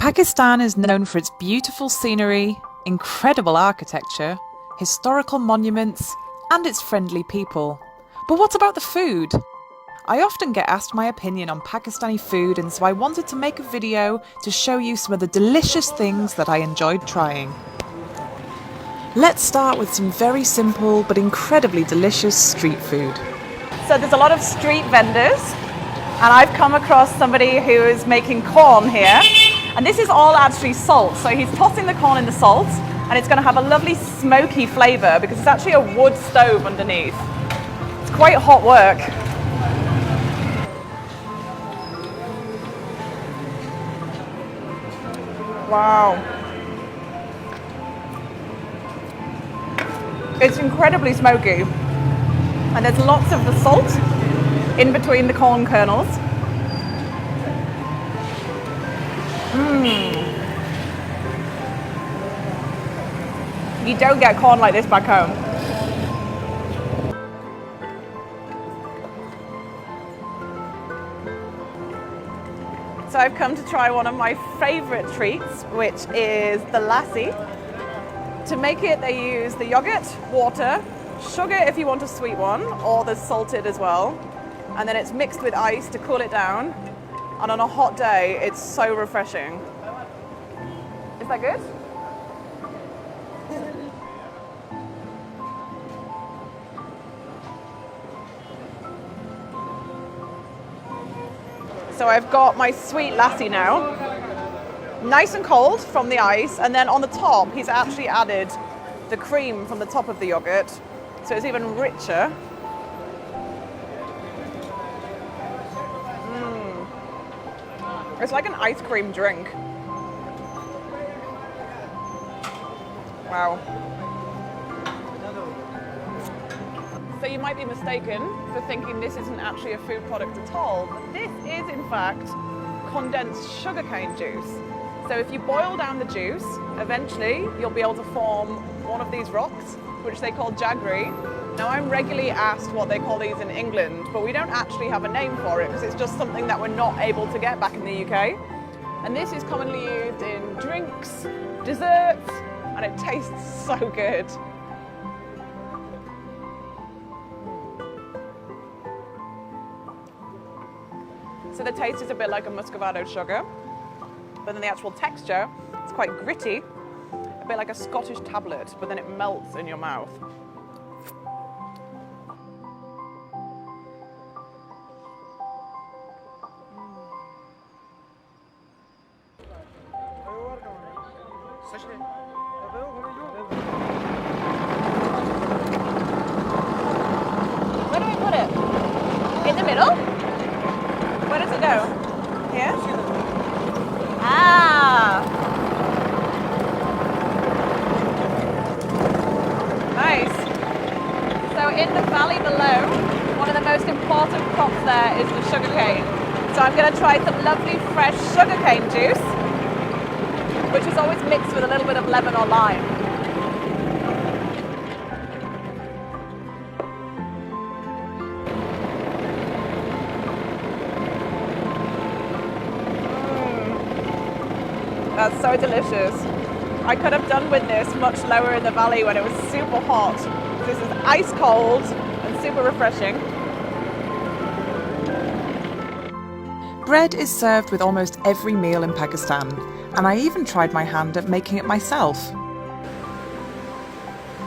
Pakistan is known for its beautiful scenery, incredible architecture, historical monuments, and its friendly people. But what about the food? I often get asked my opinion on Pakistani food, and so I wanted to make a video to show you some of the delicious things that I enjoyed trying. Let's start with some very simple but incredibly delicious street food. So there's a lot of street vendors, and I've come across somebody who is making corn here. And this is all actually salt. So he's tossing the corn in the salt, and it's going to have a lovely smoky flavour because it's actually a wood stove underneath. It's quite hot work. Wow. It's incredibly smoky. And there's lots of the salt in between the corn kernels. You don't get corn like this back home. So I've come to try one of my favourite treats, which is the lassi. To make it, they use the yogurt, water, sugar if you want a sweet one, or the salted as well. And then it's mixed with ice to cool it down. And on a hot day, it's so refreshing. Is that good? So I've got my sweet lassi now, nice and cold from the ice, and then on the top he's actually added the cream from the top of the yogurt, so it's even richer. It's like an ice cream drink. Wow. So you might be mistaken for thinking this isn't actually a food product at all, but this is in fact condensed sugarcane juice. So if you boil down the juice, eventually you'll be able to form one of these rocks, which they call jaggery. Now I'm regularly asked what they call these in England, but we don't actually have a name for it because it's just something that we're not able to get back in the UK. And this is commonly used in drinks, desserts, and it tastes so good. So the taste is a bit like a muscovado sugar, but then the actual texture is quite gritty, a bit like a Scottish tablet, but then it melts in your mouth. Where do we put it? In the middle? Where does it go? Here? Ah! Nice. So in the valley below, one of the most important crops there is the sugarcane. So I'm going to try some lovely fresh sugarcane juice, which is always mixed with a little bit of lemon or lime. That's so delicious. I could have done with this much lower in the valley when it was super hot. This is ice cold and super refreshing. Bread is served with almost every meal in Pakistan, and I even tried my hand at making it myself.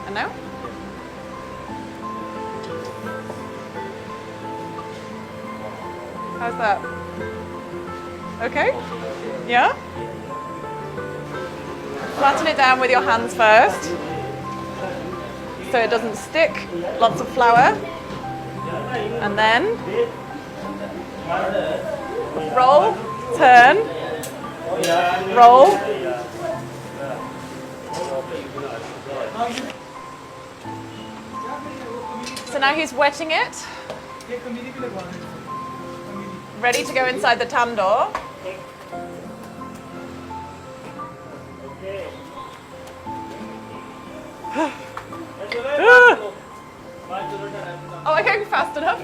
And now? How's that? Okay? Yeah? Flatten it down with your hands first, so it doesn't stick. Lots of flour. And then roll, turn, roll. So now he's wetting it. Ready to go inside the tandoor. Oh, I can't go fast enough.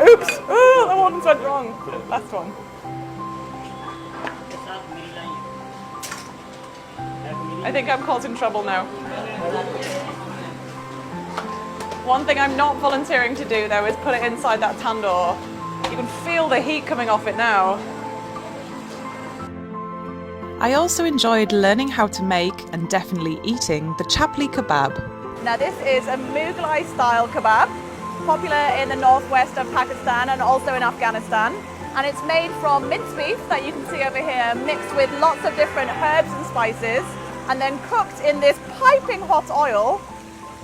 Oops. Oh, that one went wrong. long? Last one. I think I'm causing trouble now. One thing I'm not volunteering to do though is put it inside that tandoor. You can feel the heat coming off it now. I also enjoyed learning how to make and definitely eating the chapli kebab. Now this is a Mughlai style kebab, popular in the northwest of Pakistan and also in Afghanistan. And it's made from minced beef that you can see over here, mixed with lots of different herbs and spices, and then cooked in this piping hot oil.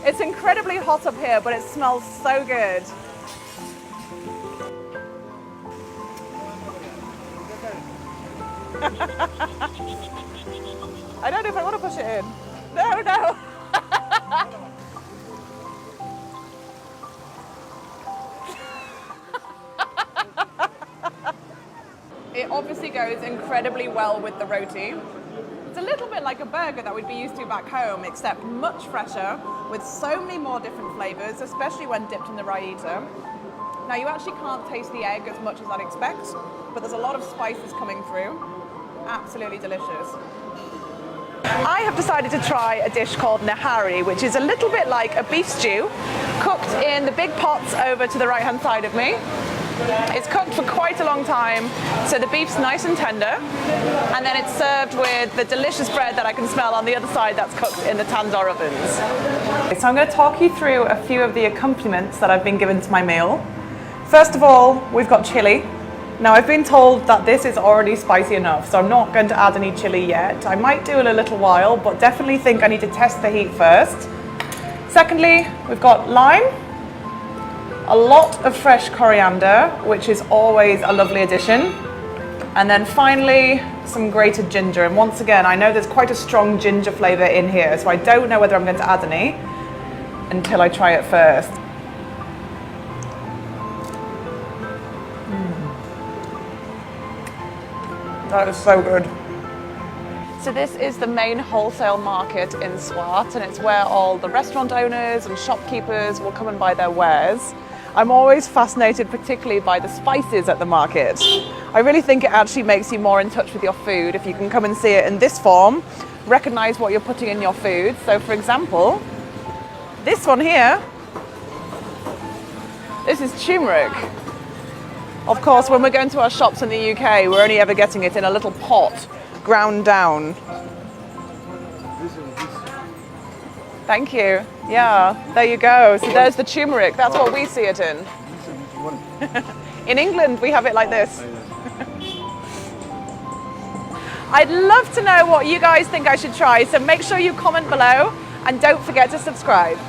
It's incredibly hot up here, but it smells so good. I don't know if I want to push it in. No. It obviously goes incredibly well with the roti. It's a little bit like a burger that we'd be used to back home, except much fresher, with so many more different flavours, especially when dipped in the raita. Now you actually can't taste the egg as much as I'd expect, but there's a lot of spices coming through. Absolutely delicious. I have decided to try a dish called nahari, which is a little bit like a beef stew, cooked in the big pots over to the right-hand side of me. It's cooked for quite a long time, so the beef's nice and tender, and then it's served with the delicious bread that I can smell on the other side that's cooked in the tandoor ovens. So I'm going to talk you through a few of the accompaniments that I've been given to my meal. First of all, we've got chili. Now I've been told that this is already spicy enough, so I'm not going to add any chili yet. I might do in a little while, but definitely think I need to test the heat first. Secondly, we've got lime, a lot of fresh coriander, which is always a lovely addition. And then finally, some grated ginger. And once again, I know there's quite a strong ginger flavour in here, so I don't know whether I'm going to add any until I try it first. That is so good. So this is the main wholesale market in Swat, and it's where all the restaurant owners and shopkeepers will come and buy their wares. I'm always fascinated particularly by the spices at the market. I really think it actually makes you more in touch with your food if you can come and see it in this form, recognise what you're putting in your food. So for example, this one here, this is turmeric. Of course, when we're going to our shops in the UK, we're only ever getting it in a little pot, ground down. Thank you. Yeah, there you go. So there's the turmeric. That's what we see it in. In England, we have it like this. I'd love to know what you guys think I should try, so make sure you comment below and don't forget to subscribe.